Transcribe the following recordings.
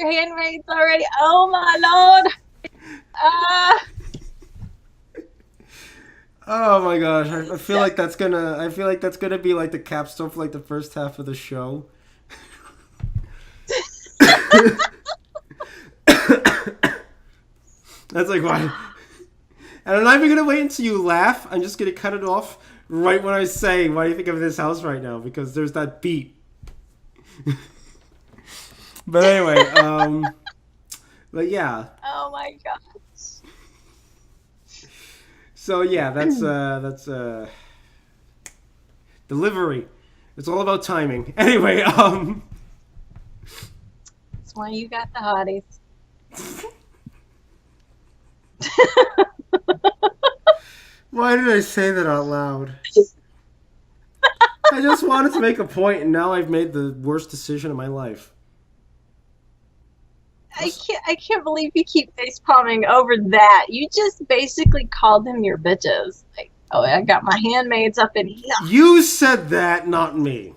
your handmaids already. Oh my lord. Oh my gosh, I feel like that's gonna. I feel like that's gonna be like the capstone for like the first half of the show. That's like why. And I'm not even gonna wait until you laugh. I'm just gonna cut it off right when I say, "Why do you think of this house right now?" Because there's that beat. But anyway, but yeah. Oh my god. So yeah, that's delivery. It's all about timing. Anyway, That's why you got the hotties. why did I say that out loud? I just wanted to make a point, and now I've made the worst decision of my life. I can't believe you keep face palming over that. You just basically called them your bitches. Like, oh, I got my handmaids up in here. You said that, not me.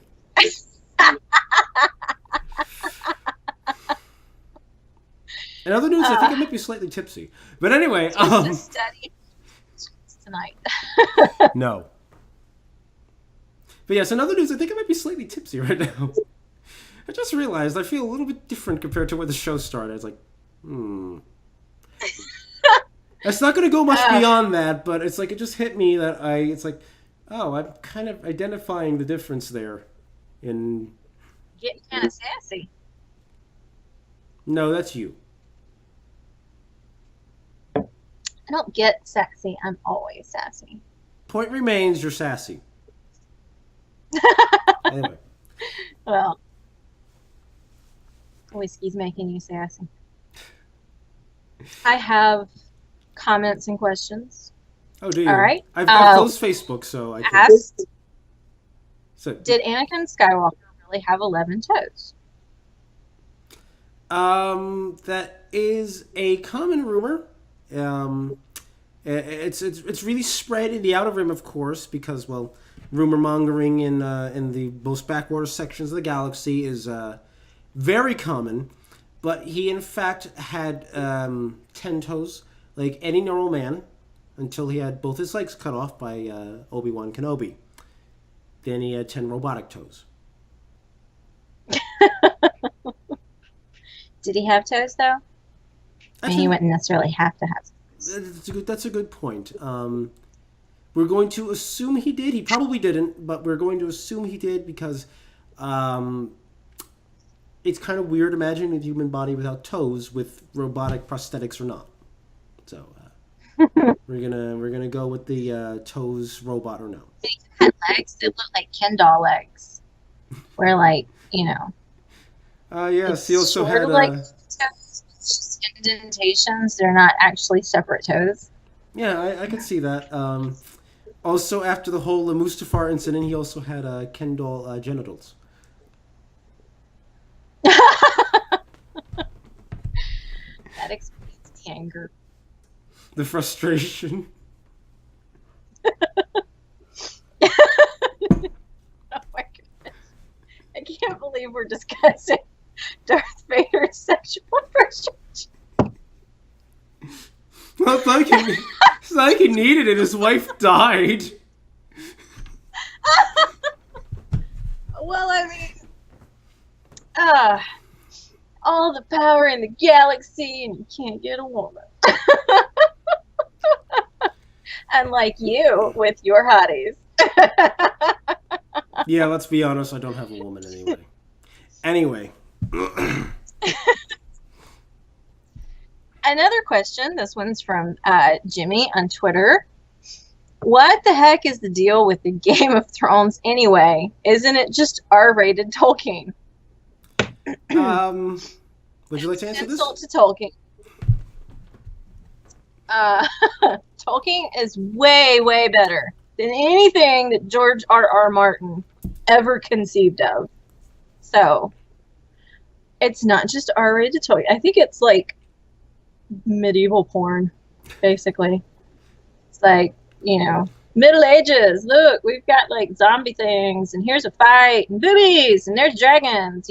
In other news, I think I might be slightly tipsy. But anyway, Just a study tonight. no. But yes, in other news, I think I might be slightly tipsy right now. I just realized I feel a little bit different compared to when the show started. I was like, It's not going to go much beyond that, but it's like it just hit me that it's like, oh, I'm kind of identifying the difference there. In Getting kind of sassy. No, that's you. I don't get sexy. I'm always sassy. Point remains, you're sassy. Anyway. Well, whiskey's making you sassy. I have comments and questions. Oh, do you? All right. I've closed Facebook, so I can. Asked, So, did Anakin Skywalker really have 11 toes? that is a common rumor. It's really spread in the Outer Rim, of course, because rumor mongering in the most backwater sections of the galaxy is very common. But he in fact had 10 toes, like any normal man, until he had both his legs cut off by Obi-Wan Kenobi. Then he had 10 robotic toes. Did he have toes, though? I mean, you wouldn't necessarily have to have toes. That's a good point. We're going to assume he did. He probably didn't, but we're going to assume he did because it's kind of weird imagining a human body without toes with robotic prosthetics or not. So we're gonna go with the toes robot or no. He had legs that look like Ken doll legs, where yes, he also had like toes, just indentations. They're not actually separate toes. Yeah, I could see that. Also, after the whole Mustafar incident, he also had Ken doll genitals. That explains the anger. The frustration. Oh my goodness. I can't believe we're discussing Darth Vader's sexual frustration. Well, it's like he needed it. His wife died. Well, I mean, all the power in the galaxy and you can't get a woman. Unlike you with your hotties. Yeah, let's be honest. I don't have a woman anyway. Another question. This one's from Jimmy on Twitter. What the heck is the deal with the Game of Thrones anyway? Isn't it just R-rated Tolkien? Would you like to answer this? Insult to Tolkien. Tolkien is way, way better than anything that George R.R. Martin ever conceived of. So, it's not just R-rated Tolkien. I think it's like medieval porn, basically. It's like, Middle Ages. Look, we've got like zombie things, and here's a fight, and boobies, and there's dragons,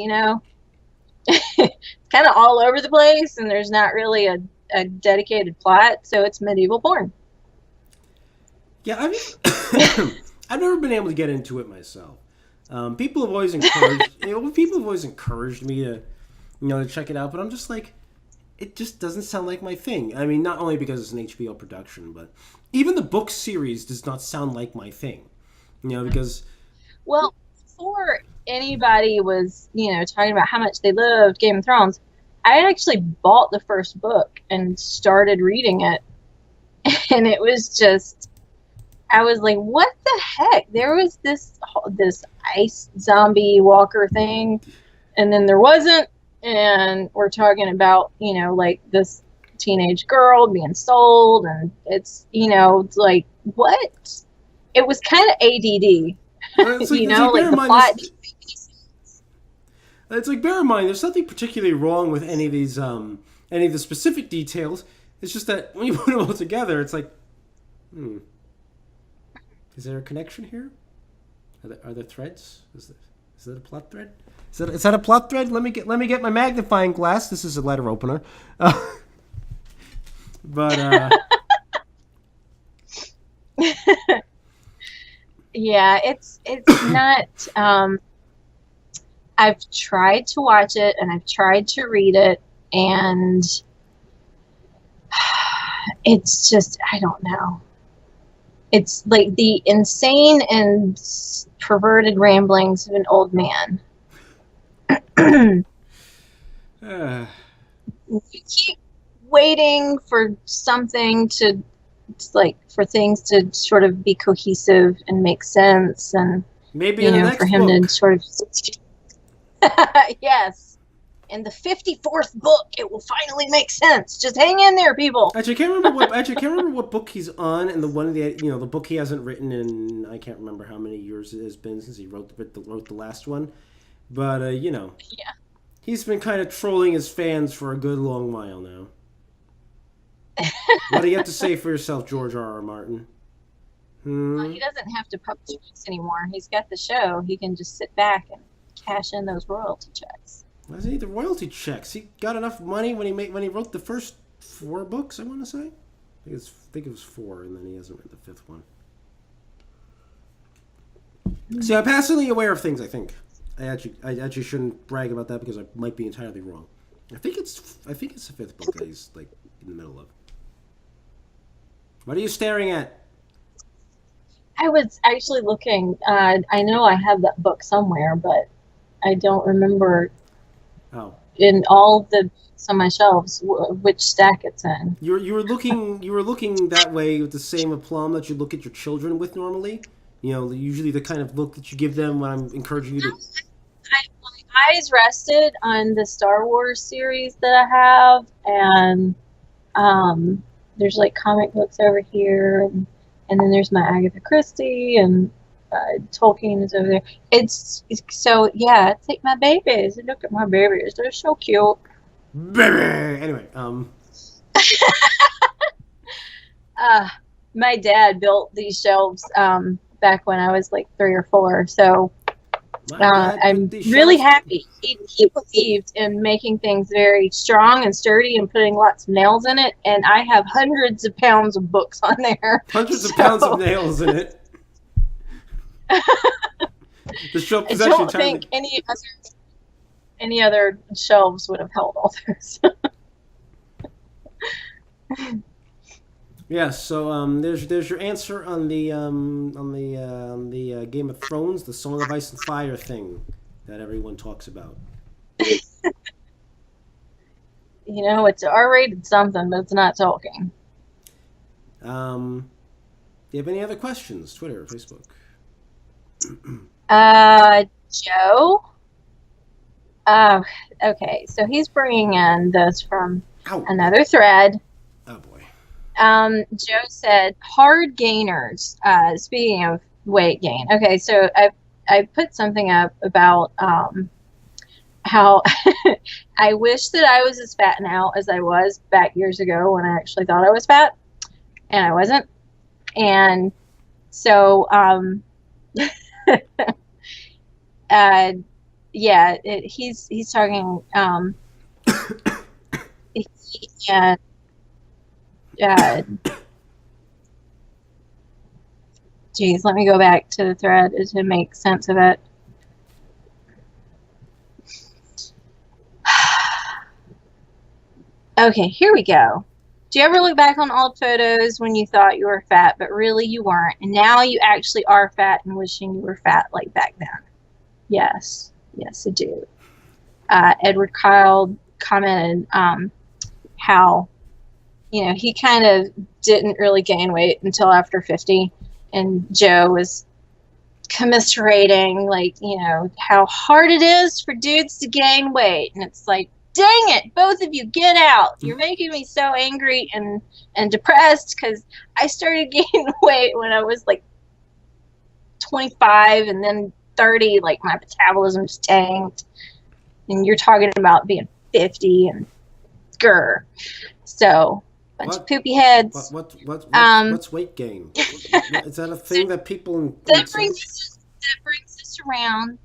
It's kind of all over the place, and there's not really a dedicated plot, so it's medieval porn. Yeah, I've never been able to get into it myself. People have always encouraged people have always encouraged me to to check it out, but I'm just like, it just doesn't sound like my thing. I mean, not only because it's an HBO production, but even the book series does not sound like my thing. Because Well, before anybody was, talking about how much they loved Game of Thrones, I actually bought the first book and started reading it. And it was just, I was like, what the heck? There was this ice zombie walker thing, and then there wasn't. And we're talking about, like this teenage girl being sold, and it's like, what? It was kind of ADD. it's like, bear Like in the mind, plot. it's like, bear in mind, there's nothing particularly wrong with any of the specific details. It's just that when you put them all together, it's like, is there a connection here? Are there threads? Is that a plot thread? Is that a plot thread? Let me get my magnifying glass. This is a letter opener. But Yeah, it's not. I've tried to watch it and I've tried to read it, and it's just, I don't know. It's like the insane and perverted ramblings of an old man. You keep waiting for something to, like, for things to sort of be cohesive and make sense, and maybe in the next for him book. to sort of yes. In the 54th book, it will finally make sense. Just hang in there, people. Actually, I can't remember what book he's on, and the book he hasn't written in, I can't remember how many years it has been since he wrote the last one. But Yeah. he's been kind of trolling his fans for a good long while now. What do you have to say for yourself, George R. R. Martin? Well, he doesn't have to publish books anymore. He's got the show. He can just sit back and cash in those royalty checks. Why does he need the royalty checks? He got enough money when he wrote the first 4 books, I want to say. I think it was 4, and then he hasn't written the 5th one. See, I'm passively aware of things, I think. I actually shouldn't brag about that because I might be entirely wrong. I think it's the 5th book that he's like in the middle of. What are you staring at? I was actually looking. I know I have that book somewhere, but I don't remember in all the books on my shelves which stack it's in. You were looking that way with the same aplomb that you look at your children with normally. Usually the kind of look that you give them when I'm encouraging you to. My eyes rested on the Star Wars series that I have, and there's like comic books over here, and then there's my Agatha Christie, and Tolkien is over there. It's so, yeah. Take my babies and look at my babies. They're so cute. Baby. Anyway, my dad built these shelves back when I was like 3 or 4. So I'm really happy. He believed in making things very strong and sturdy and putting lots of nails in it. And I have hundreds of pounds of books on there. Hundreds of pounds of nails in it. The shelf is I actually don't think any other shelves would have held all those. Yeah, so there's your answer on the Game of Thrones, the Song of Ice and Fire thing that everyone talks about. It's R-rated something, but it's not talking. Do you have any other questions? Twitter or Facebook? Joe? Okay, so he's bringing in this from another thread. Oh boy. Joe said hard gainers. Speaking of weight gain. Okay, so I put something up about how I wish that I was as fat now as I was back years ago when I actually thought I was fat, and I wasn't. And so he's talking and uh, geez, let me go back to the thread to make sense of it. Okay, here we go. Do you ever look back on old photos when you thought you were fat, but really you weren't, and now you actually are fat and wishing you were fat like back then? Yes, yes, I do. Edward Kyle commented how, he kind of didn't really gain weight until after 50, and Joe was commiserating, like, how hard it is for dudes to gain weight, and it's like, dang it, both of you, get out. You're making me so angry and depressed, because I started gaining weight when I was like 25, and then 30, like my metabolism just tanked, and you're talking about being 50 and grr. So bunch of poopy heads. What's weight gain? Is that a thing that people? That brings us around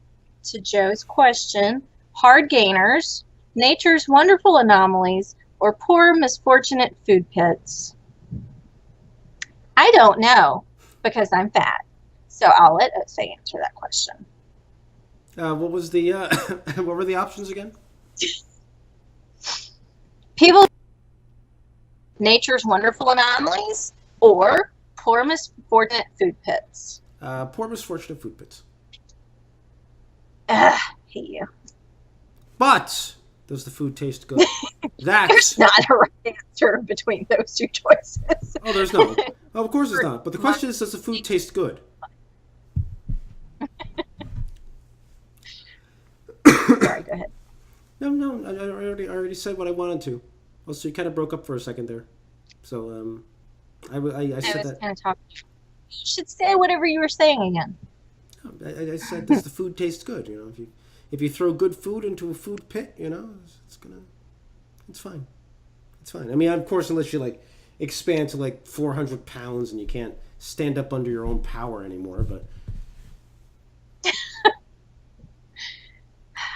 to Joe's question: hard gainers, nature's wonderful anomalies, or poor, misfortunate food pits? I don't know, because I'm fat. So I'll let Osei answer that question. What was the what were the options again? People, nature's wonderful anomalies, or poor, misfortunate food pits. Poor, misfortunate food pits. Hate you. But does the food taste good? There's not a right answer between those two choices. Oh, there's no. Oh, of course it's not. But the question is, does the food taste good? Sorry, go ahead. No, I already said what I wanted to. Also, you kind of broke up for a second there. So, I said that. Kind of talking. You should say whatever you were saying again. I said, does the food taste good? If you throw good food into a food pit, it's fine. It's fine. I mean, of course, unless you like expand to like 400 pounds and you can't stand up under your own power anymore, but.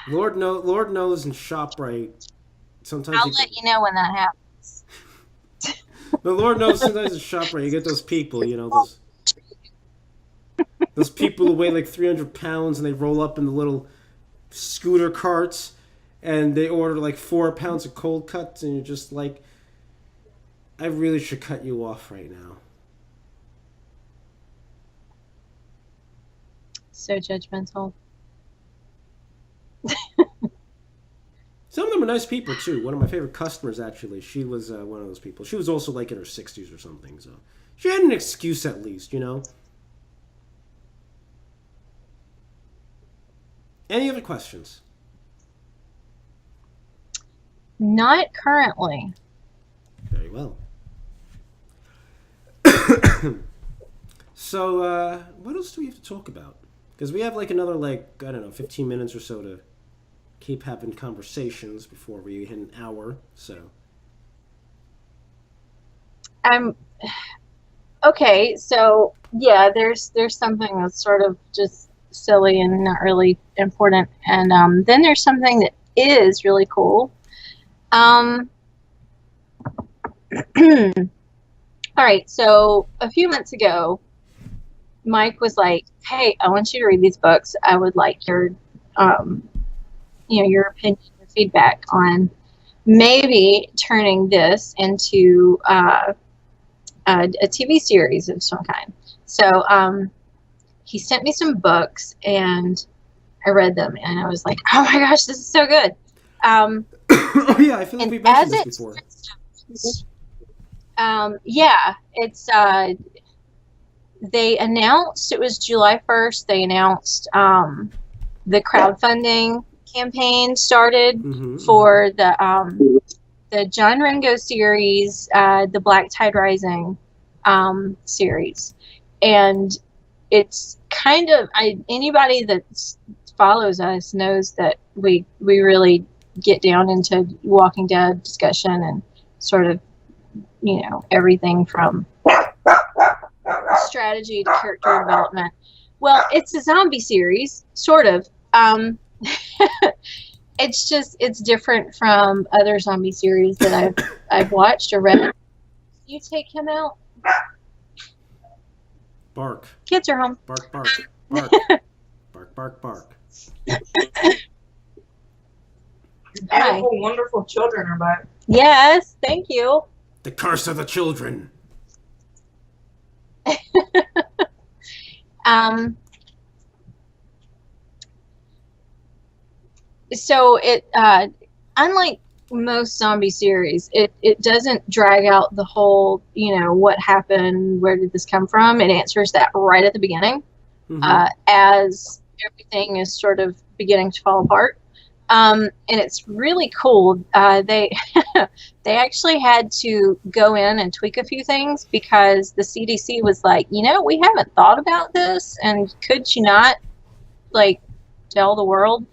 Lord knows in ShopRite, sometimes I'll let you know when that happens. But Lord knows sometimes in ShopRite you get those people, those people who weigh like 300 pounds and they roll up in the little scooter carts and they order like 4 pounds of cold cuts and you're just like, I really should cut you off right now. So judgmental. Some of them are nice people too. One of my favorite customers, actually, she was one of those people. She was also like in her 60s or something, so she had an excuse at least, Any other questions? Not currently. Very well. So, what else do we have to talk about? Because we have like another, 15 minutes or so to keep having conversations before we hit an hour, so. Okay, so yeah, there's something that's sort of just silly and not really important, and then there's something that is really cool. All right, so a few months ago, Mike was like, "Hey, I want you to read these books. I would like your your opinion, your feedback on maybe turning this into a TV series of some kind." So he sent me some books, and I read them, and I was like, "Oh my gosh, this is so good!" Oh yeah, I feel like we've mentioned this before. Yeah, it's they announced, it was July 1st. They announced the crowdfunding campaign started for the John Ringo series, the Black Tide Rising series, and it's kind of, anybody that follows us knows that we really get down into Walking Dead discussion and sort of everything from strategy to character development. Well, it's a zombie series, sort of. it's different from other zombie series that I've watched or read. You take him out. Bark. Kids are home. Bark, bark. Bark. Bark, bark, bark. Beautiful, wonderful children are back. Yes, thank you. The curse of the children. Um, so unlike most zombie series, it doesn't drag out the whole, what happened, where did this come from. It answers that right at the beginning, as everything is sort of beginning to fall apart. And it's really cool. They they actually had to go in and tweak a few things because the CDC was like, we haven't thought about this, and could you not tell the world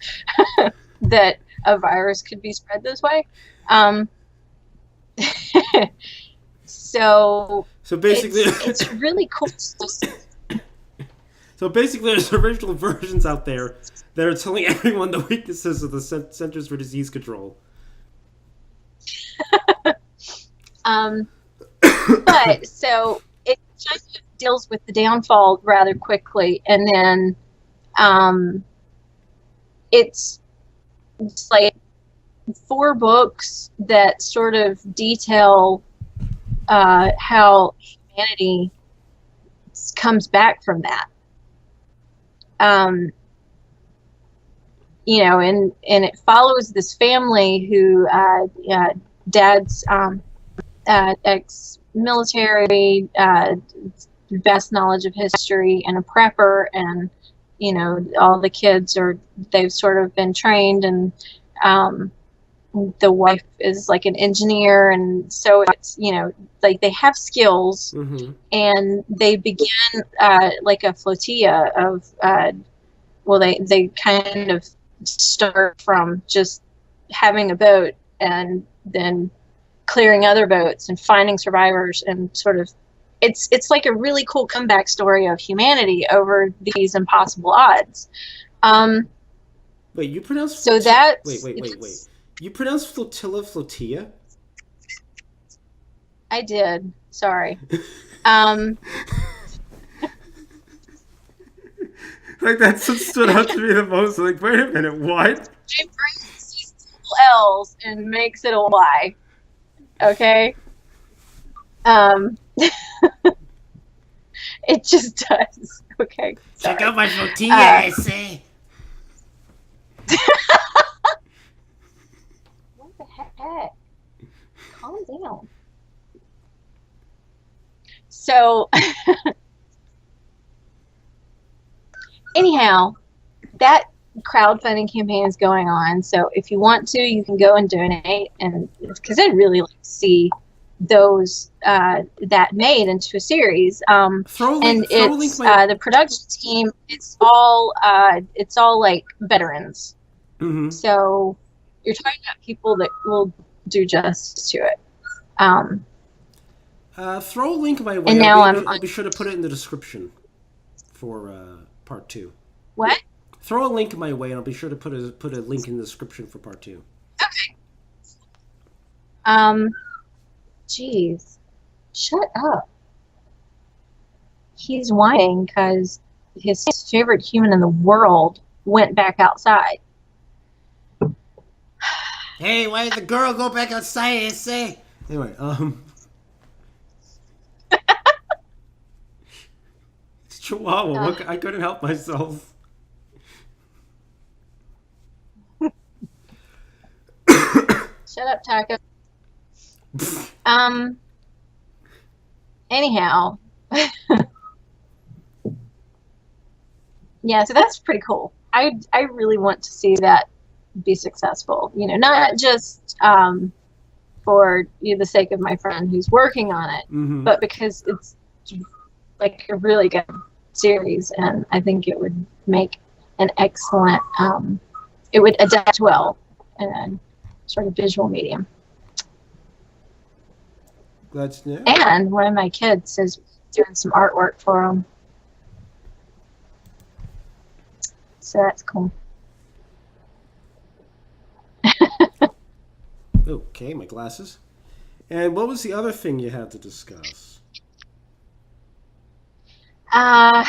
that a virus could be spread this way? So basically, it's really cool. So basically, there's original versions out there that are telling everyone the weaknesses of the Centers for Disease Control. But so it just deals with the downfall rather quickly, and then it's like 4 books that sort of detail how humanity comes back from that. And it follows this family who dad's ex-military, best knowledge of history, and a prepper, and all the kids they've sort of been trained, and the wife is like an engineer, and so it's they have skills, and they begin like a flotilla of they kind of start from just having a boat and then clearing other boats and finding survivors, and sort of it's like a really cool comeback story of humanity over these impossible odds. Wait, you pronounce so that wait. You pronounce flotilla? I did. Sorry. Like, that's what stood out to me the most. Like, wait a minute, what? Jim Green sees double L's and makes it a Y. Okay? It just does. Okay. Sorry. Check out my flotilla, Osei. What the heck? Calm down. So, anyhow, that crowdfunding campaign is going on. So if you want to, you can go and donate, and because I'd really like to see those that made into a series. The production team. It's all like veterans. So you're talking about people that will do justice to it. Throw a link my way. And now I'll be sure to put it in the description for part 2. What? Throw a link my way, and I'll be sure to put a link in the description for part 2. Okay. Jeez, shut up. He's whining because his favorite human in the world went back outside. Hey, why did the girl go back outside, Osei? Anyway, it's Chihuahua. I couldn't help myself. Shut up, Taco. Anyhow. Yeah, so that's pretty cool. I really want to see that be successful. Not just for the sake of my friend who's working on it, but because it's like a really good series, and I think it would make an excellent. It would adapt well in a sort of visual medium. Glad to know. And one of my kids is doing some artwork for them. So that's cool. Okay, my glasses. And what was the other thing you had to discuss? Uh,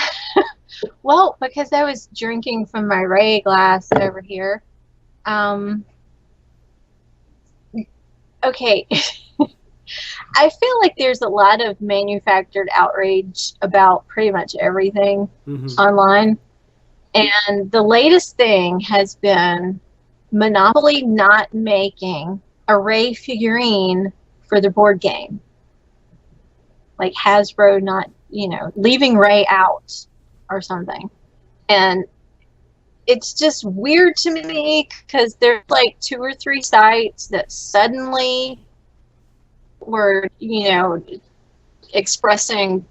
well, because I was drinking from my Ray glass over here. Um, okay. I feel like there's a lot of manufactured outrage about pretty much everything Mm-hmm. online. And the latest thing has been Monopoly not making a Ray figurine for the board game. Like Hasbro not, leaving Ray out or something. And it's just weird to me because there's like 2 or 3 sites that suddenly were, expressing,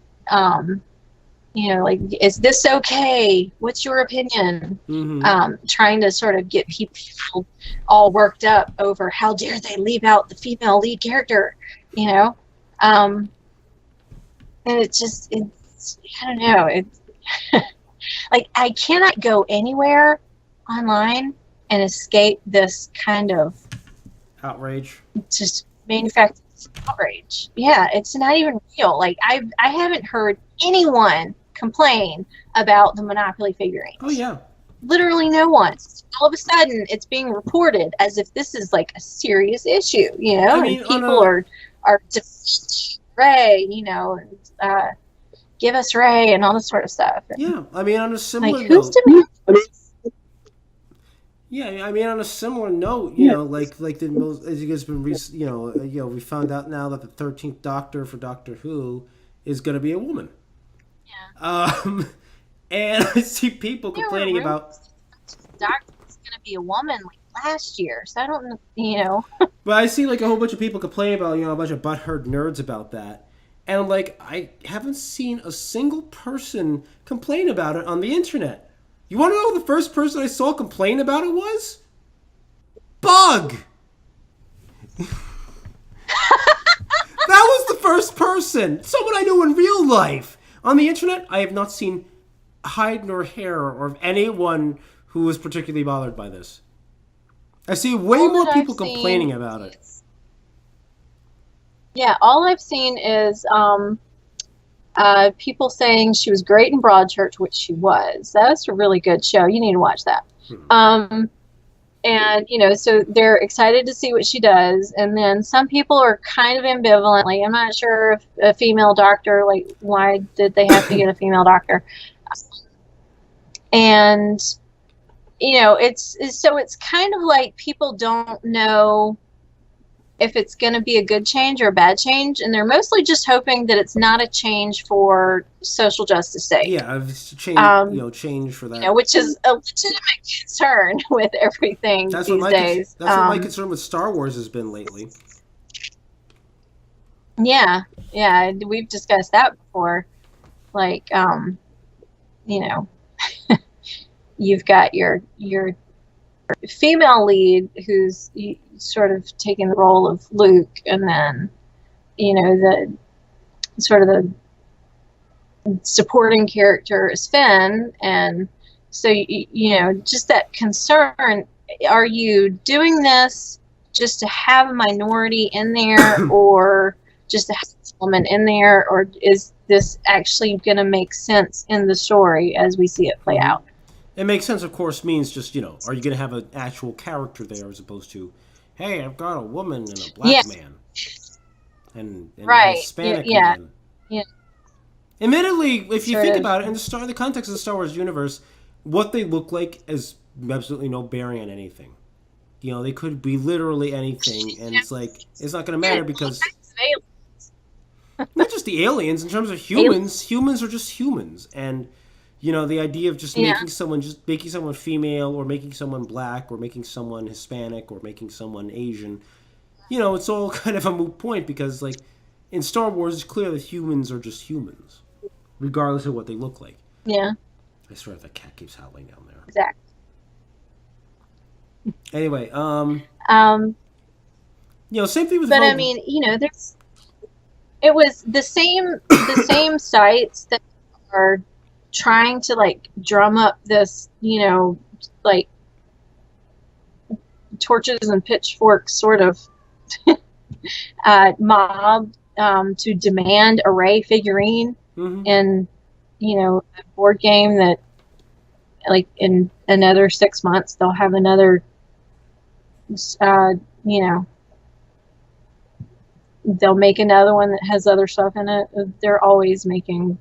like, is this okay? What's your opinion? Mm-hmm. Trying to sort of get people all worked up over how dare they leave out the female lead character, and it's I don't know, it's like I cannot go anywhere online and escape this kind of Outrage. just manufactured outrage. Yeah, it's not even real. Like I haven't heard anyone complain about the Monopoly figurines. Oh yeah. Literally no one. All of a sudden, it's being reported as if this is like a serious issue, I mean, and people are Ray, and give us Ray and all this sort of stuff. And, yeah. I mean, on a similar like, who's note. demanding? Yeah, I mean, on a similar note, like the most, as you guys been, we found out now that the 13th Doctor for Doctor Who is going to be a woman. Yeah. And I see people complaining There were about. the doctor was going to be a woman like last year, so I don't know. But I see like a whole bunch of people complaining about, a bunch of butthurt nerds about that, and like I haven't seen a single person complain about it on the internet. You want to know who the first person I saw complain about it was? Bug! That was the first person! Someone I knew in real life! On the internet, I have not seen hide nor hair of anyone who was particularly bothered by this. I see way more people complaining about it. Yeah, all I've seen is people saying she was great in Broadchurch, which she was. That's a really good show. You need to watch that. And, so they're excited to see what she does. And then some people are kind of ambivalent. Like, I'm not sure if a female doctor, like, why did they have to get a female doctor? And, it's kind of like people don't know if it's going to be a good change or a bad change, and they're mostly just hoping that it's not a change for social justice sake. Yeah, it's change, change for that. Which is a legitimate concern with everything these days. That's what my concern with Star Wars has been lately. Yeah, we've discussed that before. Like, you've got your female lead who's sort of taking the role of Luke, and then the sort of the supporting character is Finn, and so just that concern, are you doing this just to have a minority in there or just to have a woman in there, or is this actually going to make sense in the story as we see it play out? It makes sense, of course, means just, are you going to have an actual character there as opposed to, hey, I've got a woman and a black man. And right. a Hispanic man. Yeah. Admittedly, if you think about it, in the context of the Star Wars universe, what they look like has absolutely no bearing on anything. They could be literally anything, and it's like, it's not going to matter because... Not just the aliens, in terms of humans, humans are just humans, and... the idea of just making someone female, or making someone black, or making someone Hispanic, or making someone Asian, it's all kind of a moot point because, like, in Star Wars, it's clear that humans are just humans, regardless of what they look like. Yeah. I swear that cat keeps howling down there. Exactly. Anyway, same thing with. But I mean, it was the same sites that are trying to like drum up this, like torches and pitchforks sort of mobbed to demand a Ray figurine Mm-hmm. in, a board game that, like, in another 6 months, they'll have another, you know, they'll make another one that has other stuff in it. They're always making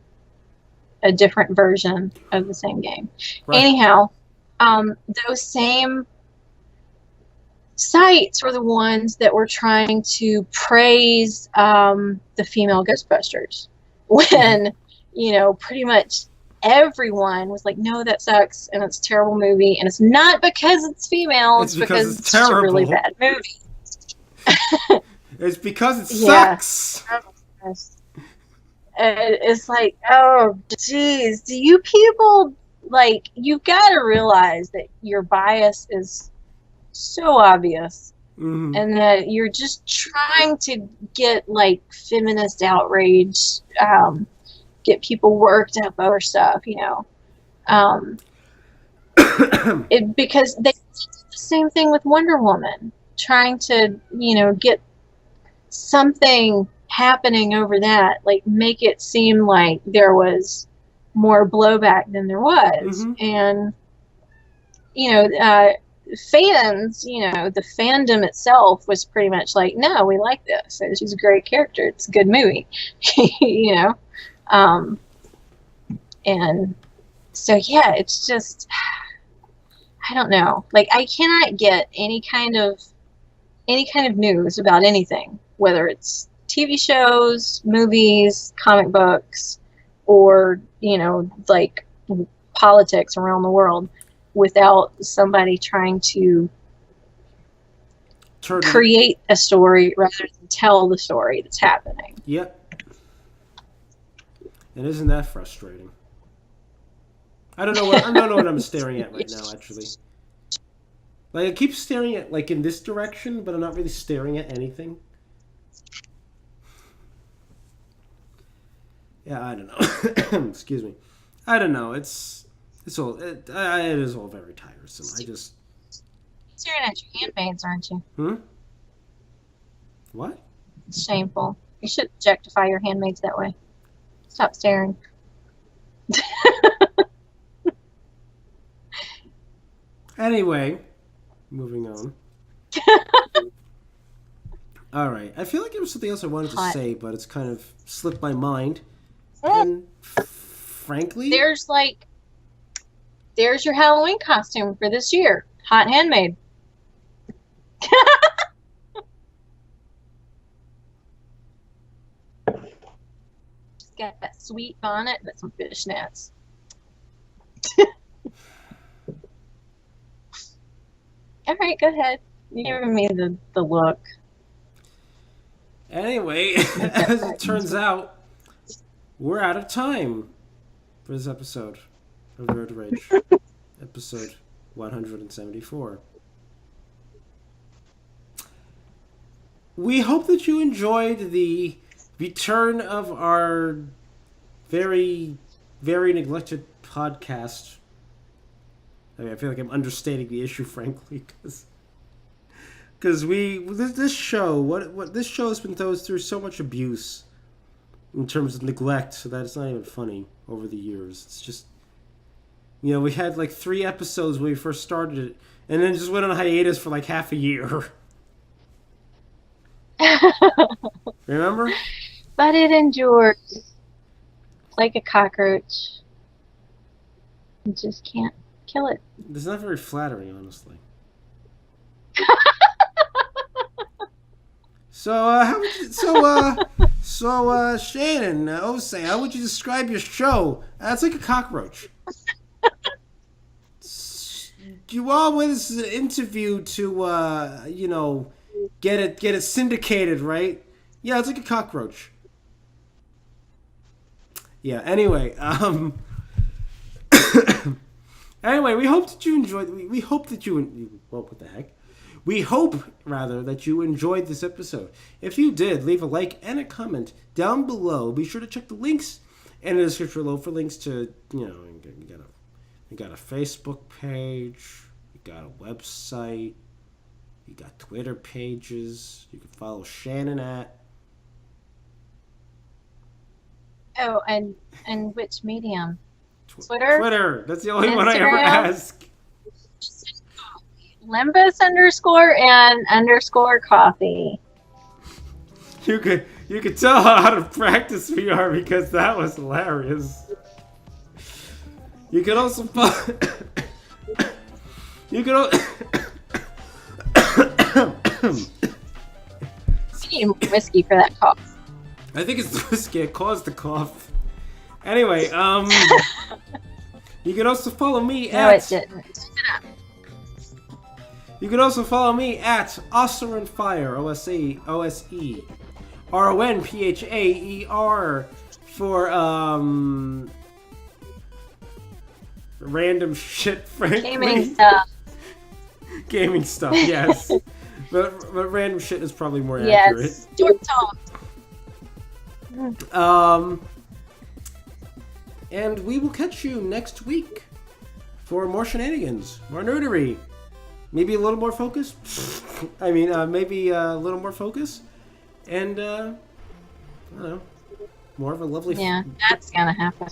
a different version of the same game. Right. Anyhow, those same sites were the ones that were trying to praise the female Ghostbusters when, pretty much everyone was like, no, that sucks and it's a terrible movie, and it's not because it's female, it's because it's just a really bad movie. It's because it sucks. Yeah. It's like, oh geez, do you people, like, you've got to realize that your bias is so obvious, and that you're just trying to get, like, feminist outrage, get people worked up over stuff, because they did the same thing with Wonder Woman, trying to, get something happening over that, like, make it seem like there was more blowback than there was. And fans, the fandom itself was pretty much like, no, we like this, she's a great character, it's a good movie. And so, yeah, it's just, I don't know, like, I cannot get any kind of news about anything, whether it's TV shows, movies, comic books, or, like, politics around the world, without somebody trying to create a story rather than tell the story that's happening. Yep. And isn't that frustrating? I don't know what I'm staring at right now, actually. Like, I keep staring at, like, in this direction, but I'm not really staring at anything. Yeah, I don't know. Excuse me. I don't know. It is all very tiresome. You're staring at your handmaids, aren't you? What? It's shameful. You should objectify your handmaids that way. Stop staring. Anyway, moving on. All right. I feel like there was something else I wanted to say, but it's kind of slipped my mind. And frankly, there's your Halloween costume for this year. Hot handmade. She's got that sweet bonnet, but some fishnets. All right, go ahead. You're giving me the look. Anyway, as it turns out, we're out of time for this episode of Nerd Rage. Episode 174. We hope that you enjoyed the return of our very, very neglected podcast. I mean, I feel like I'm understating the issue, frankly, because this show has been through so much abuse in terms of neglect, so that it's not even funny over the years. It's just, we had like 3 episodes when we first started it, and then just went on a hiatus for like half a year. Remember? But it endures like a cockroach. You just can't kill it. It's not very flattering, honestly. So, Shannon, Osei, how would you describe your show? It's like a cockroach. You all want this as an interview to, get it syndicated, right? Yeah, it's like a cockroach. Yeah. Anyway, anyway, we hope that you enjoyed. We hope that you. Well, what the heck? We hope, rather, that you enjoyed this episode. If you did, leave a like and a comment down below. Be sure to check the links in the description below for links to, we got a Facebook page, we got a website, You got Twitter pages. You can follow Shannon at. Oh, and which medium? Twitter? Twitter. That's the only one I ever Instagram? ask. Limbus _and _coffee. You could tell how out of practice we are because that was hilarious. You could also you could You need whiskey for that cough. I think it's the whiskey. It caused the cough. Anyway, you can also follow me No, it didn't. You can also follow me at Osser and Fire, OSE, RONPHAER for random shit, frankly. Gaming stuff. Gaming stuff, yes. but random shit is probably more accurate. Yes. Dork talk. And we will catch you next week for more shenanigans, more nerdery. Maybe a little more focus. Maybe a little more focus. And, I don't know, more of a lovely... Yeah, that's gonna happen.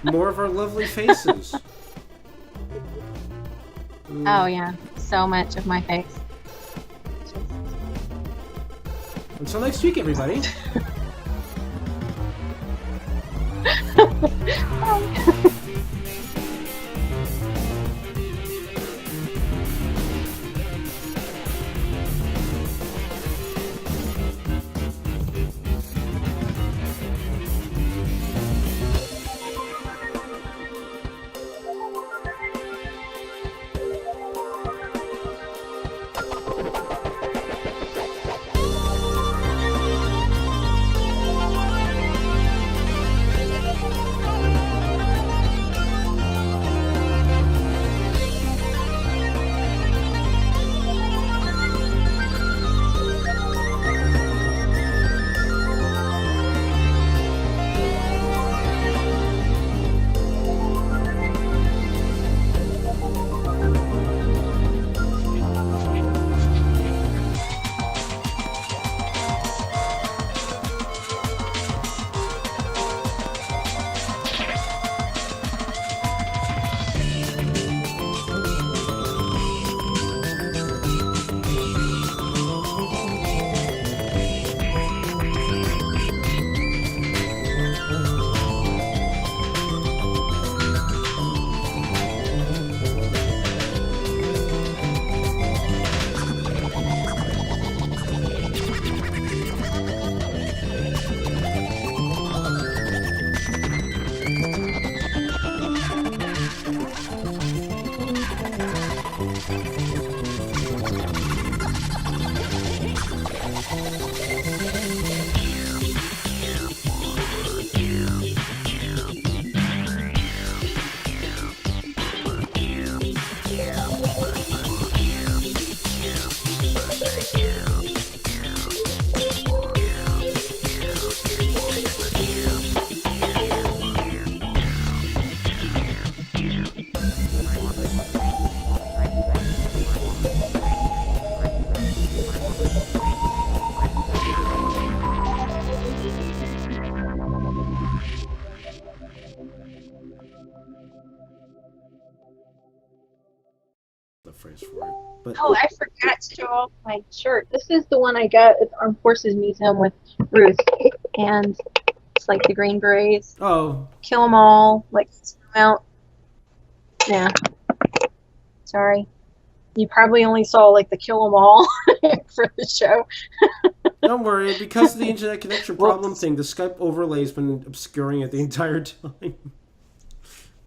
more of our lovely faces. Oh, yeah. So much of my face. Until next week, everybody. The phrase for it. But Oh, I forgot to show off my shirt. This is the one I got at the Armed Forces Museum with Ruth. And it's like the Green Berets. oh, Kill them all. Like, out. Yeah. Sorry. You probably only saw, like, the kill them all for the show. don't worry, because of the internet connection problem thing, the Skype overlay's been obscuring it the entire time.